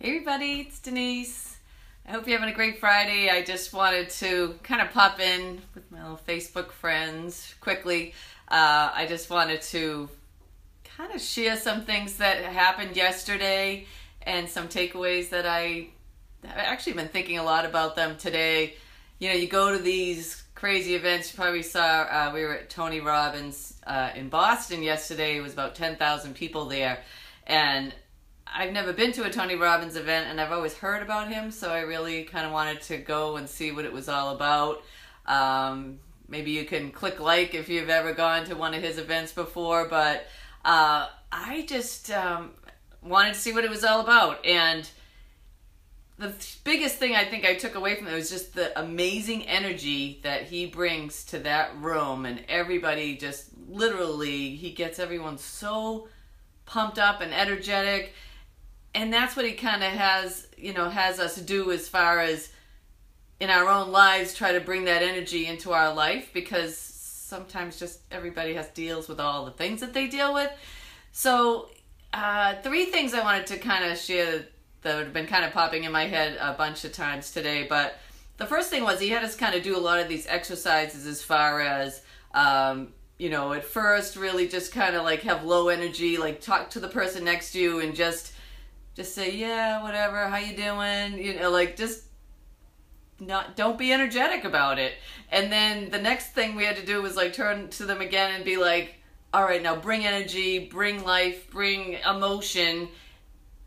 Hey everybody, it's Denise. I hope you're having a great Friday. I just wanted to kind of pop in with my little Facebook friends quickly. I just wanted to kind of share some things that happened yesterday and some takeaways that I've actually been thinking a lot about them today. You know, you go to these crazy events. You probably saw we were at Tony Robbins in Boston yesterday. It was about 10,000 people there. And I've never been to a Tony Robbins event, and I've always heard about him, so I really kind of wanted to go and see what it was all about. Maybe you can click like if you've ever gone to one of his events before, but I just wanted to see what it was all about. And the biggest thing I think I took away from it was just the amazing energy that he brings to that room, and everybody just literally, he gets everyone so pumped up and energetic. And that's what he kind of has us do as far as in our own lives, try to bring that energy into our life, because sometimes just everybody deals with all the things that they deal with. So 3 things I wanted to kind of share that have been kind of popping in my head a bunch of times today. But the first thing was he had us kind of do a lot of these exercises as far as, at first really just kind of like have low energy, like talk to the person next to you and just say, yeah, whatever, how you doing? Don't be energetic about it. And then the next thing we had to do was like turn to them again and be like, all right, now bring energy, bring life, bring emotion.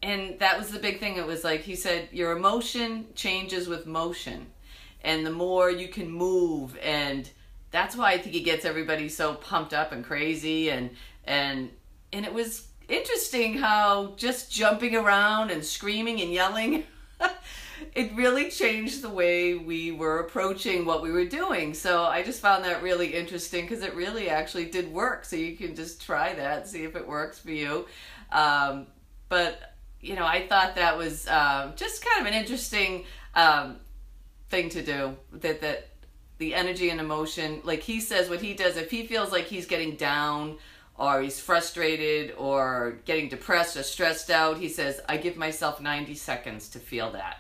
And that was the big thing. It was like, he said, your emotion changes with motion. And the more you can move, and that's why I think he gets everybody so pumped up and crazy. And it was interesting how just jumping around and screaming and yelling, it really changed the way we were approaching what we were doing. So I just found that really interesting, because it really actually did work. So you can just try that, see if it works for you. But I thought that was just kind of an interesting thing to do, that the energy and emotion, like he says, what he does, if he feels like he's getting down or he's frustrated or getting depressed or stressed out, he says, I give myself 90 seconds to feel that.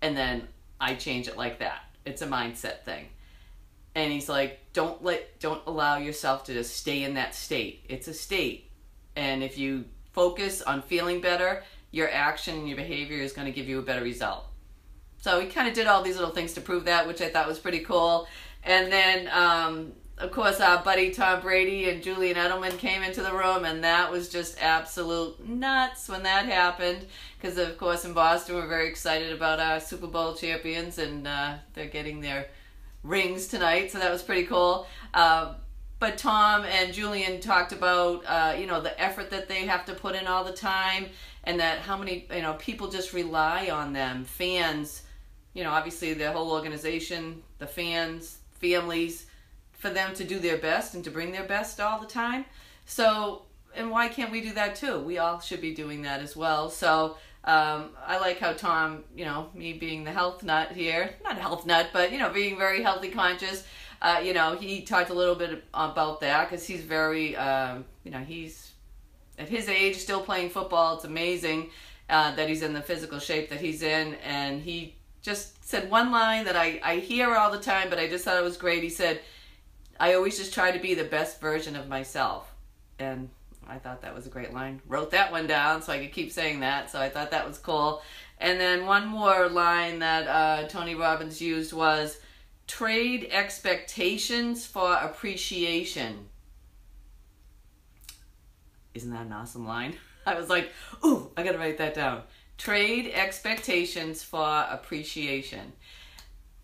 And then I change it like that. It's a mindset thing. And he's like, don't allow yourself to just stay in that state. It's a state. And if you focus on feeling better, your action and your behavior is going to give you a better result. So he kind of did all these little things to prove that, which I thought was pretty cool. And then, of course, our buddy Tom Brady and Julian Edelman came into the room, and that was just absolute nuts when that happened. Because, of course, in Boston, we're very excited about our Super Bowl champions, and they're getting their rings tonight, so that was pretty cool. But Tom and Julian talked about, the effort that they have to put in all the time, and that how many, people just rely on them. Fans, obviously the whole organization, the fans, families, for them to do their best and to bring their best all the time. So, and why can't we do that too? We all should be doing that as well. So I like how Tom, me being the health nut here, not a health nut, but, being very healthy conscious, he talked a little bit about that, because he's very, he's at his age still playing football. It's amazing that he's in the physical shape that he's in. And he just said one line that I hear all the time, but I just thought it was great. He said, I always just try to be the best version of myself. And I thought that was a great line. Wrote that one down so I could keep saying that. So I thought that was cool. And then one more line that Tony Robbins used was, trade expectations for appreciation. Isn't that an awesome line? I was like, ooh, I gotta write that down. Trade expectations for appreciation.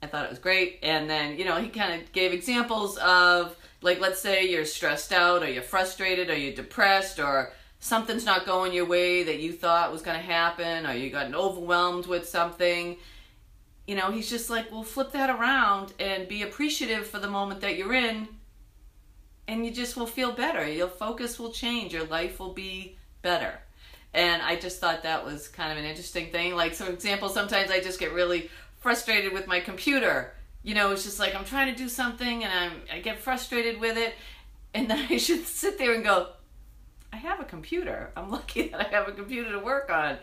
I thought it was great. And then, he kind of gave examples of, like, let's say you're stressed out, or you're frustrated, or you're depressed, or something's not going your way that you thought was going to happen, or you got overwhelmed with something. He's just like, well, flip that around and be appreciative for the moment that you're in, and you just will feel better. Your focus will change. Your life will be better. And I just thought that was kind of an interesting thing. Like, for example, sometimes I just get really frustrated with my computer. It's just like I'm trying to do something and I get frustrated with it, and then I should sit there and go, I have a computer. I'm lucky that I have a computer to work on.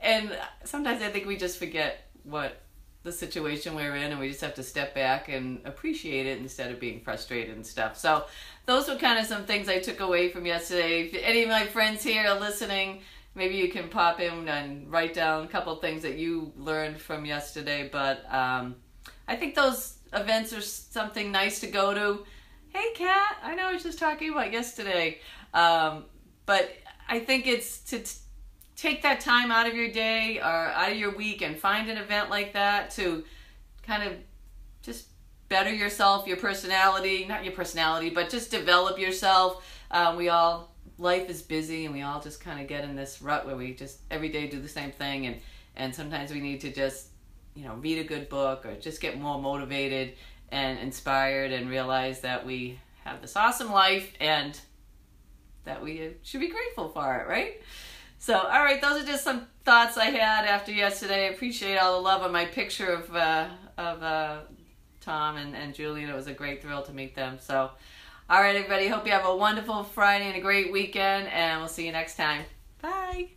And sometimes I think we just forget what the situation we're in, and we just have to step back and appreciate it instead of being frustrated and stuff. So those were kind of some things I took away from yesterday. If any of my friends here are listening, maybe you can pop in and write down a couple of things that you learned from yesterday. But I think those events are something nice to go to. Hey, Kat, I know I was just talking about yesterday. But I think it's to take that time out of your day or out of your week and find an event like that to kind of just better yourself, your personality, not your personality, but just develop yourself. Life is busy, and we all just kind of get in this rut where we just every day do the same thing, and sometimes we need to just, read a good book or just get more motivated and inspired and realize that we have this awesome life and that we should be grateful for it, right? So, all right, those are just some thoughts I had after yesterday. I appreciate all the love on my picture of Tom and Julian. It was a great thrill to meet them. So, all right, everybody, hope you have a wonderful Friday and a great weekend, and we'll see you next time. Bye.